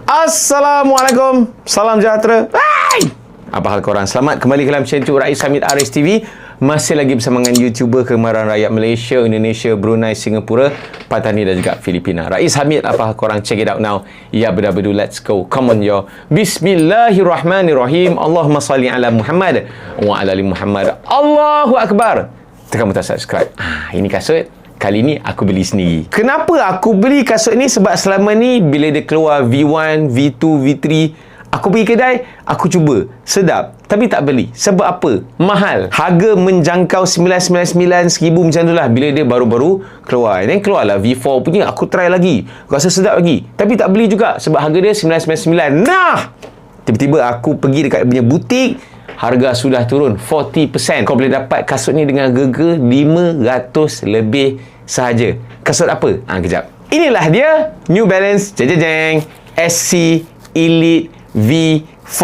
Assalamualaikum, salam sejahtera. Hai! Apa hal korang? Selamat kembali ke dalam channel Rais Hamid Aris TV. Masih lagi bersama dengan YouTuber kegemaran rakyat Malaysia, Indonesia, Brunei, Singapura, Patani dan juga Filipina. Rais Hamid, apa hal korang? Check it out now. Ya bedu, let's go. Come on yo. Bismillahirrahmanirrahim. Allahumma salli ala Muhammad wa ala ali Muhammad. Allahu Akbar. Tekan butang subscribe. Ini kasut. Kali ni aku beli sendiri. Kenapa aku beli kasut ni? Sebab selama ni bila dia keluar V1, V2, V3, aku pergi kedai, aku cuba. Sedap. Tapi tak beli. Sebab apa? Mahal. Harga menjangkau 999, 1000 macam tu lah. Bila dia baru-baru keluar. Dan keluarlah V4 punya. Aku try lagi. Aku rasa sedap lagi. Tapi tak beli juga. Sebab harga dia 999. Nah! Tiba-tiba aku pergi dekat punya butik. Harga sudah turun 40%. Kau boleh dapat kasut ni dengan harga 500 lebih sahaja. Kasut apa? Kejap. Inilah dia New Balance jeng SC Elite V4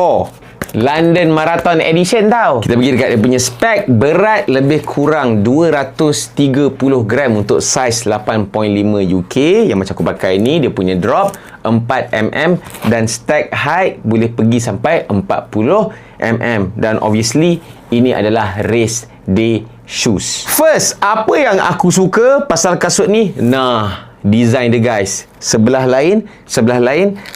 London Marathon Edition tau. Kita pergi dekat dia punya spek. Berat lebih kurang 230 gram untuk saiz 8.5 UK. Yang macam aku pakai ni, dia punya drop 4mm dan stack height boleh pergi sampai 40mm. Dan obviously ini adalah race day shoes. First, apa yang aku suka pasal kasut ni? Design dia guys. Sebelah lain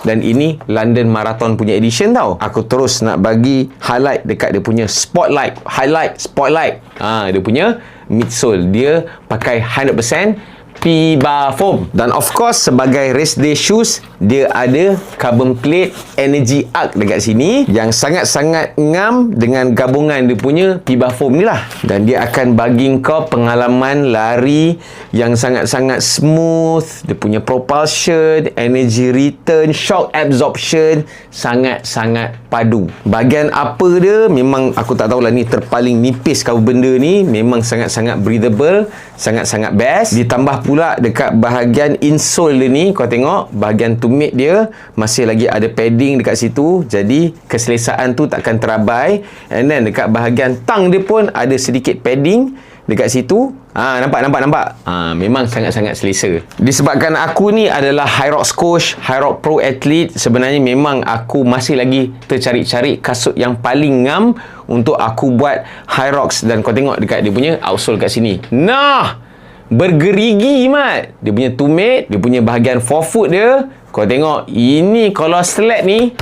dan ini London Marathon punya edition tau. Aku terus nak bagi highlight dekat dia punya spotlight. Dia punya midsole. Dia pakai 100% Piba foam. Dan of course sebagai race day shoes, dia ada carbon plate energy arc dekat sini yang sangat-sangat ngam dengan gabungan dia punya Piba foam ni lah. Dan dia akan bagi kau pengalaman lari yang sangat-sangat smooth. Dia punya propulsion, energy return, shock absorption sangat-sangat padu. Bahagian apa dia memang aku tak tahulah ni terpaling nipis kau benda ni. Memang sangat-sangat breathable, sangat-sangat best. Ditambah pula dekat bahagian insole dia ni, kau tengok bahagian tumit dia masih lagi ada padding dekat situ. Jadi keselesaan tu takkan terabai. And then dekat bahagian tang dia pun ada sedikit padding dekat situ. Nampak. Memang sangat-sangat selesa. Disebabkan aku ni adalah Hyrox coach, Hyrox pro athlete, sebenarnya memang aku masih lagi tercari-cari kasut yang paling ngam untuk aku buat Hyrox. Dan kau tengok dekat dia punya outsole kat sini. Bergerigi mat. Dia punya tumit, dia punya bahagian forefoot dia. Kau tengok, ini kalau slap ni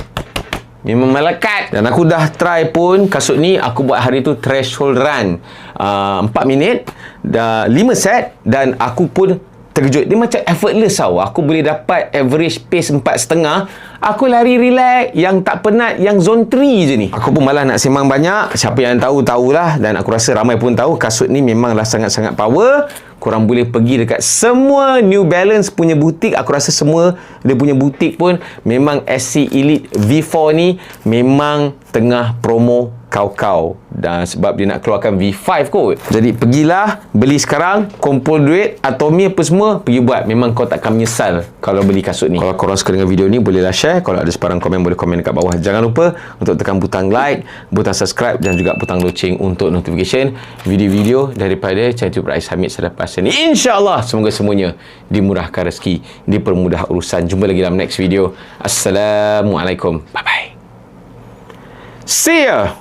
memang melekat. Dan aku dah try pun kasut ni. Aku buat hari tu threshold run 4 minit, dah 5 set. Dan aku pun terkejut. Dia macam effortless tau. Aku boleh dapat average pace 4.5. Aku lari relax, yang tak penat, yang zone 3 je ni. Aku pun malah nak sembang banyak. Siapa yang tahu, tahulah. Dan aku rasa ramai pun tahu kasut ni memanglah sangat-sangat power. Korang boleh pergi dekat semua New Balance punya butik. Aku rasa semua dia punya butik pun memang SC Elite V4 ni memang tengah promo kau-kau. Dan sebab dia nak keluarkan V5 kot. Jadi pergilah, beli sekarang, kumpul duit, Atomi apa semua, pergi buat. Memang kau takkan menyesal kalau beli kasut ni. Kalau korang suka dengan video ni, bolehlah share. Kalau ada sebarang komen, boleh komen dekat bawah. Jangan lupa untuk tekan butang like, butang subscribe dan juga butang loceng untuk notification video-video daripada channel YouTube Rais Hamid selepas ini. InsyaAllah, semoga semuanya dimurahkan rezeki, dipermudah urusan. Jumpa lagi dalam next video. Assalamualaikum. Bye-bye. See ya.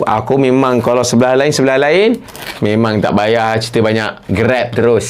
Aku memang kalau sebelah lain memang tak payah cerita banyak, grab terus.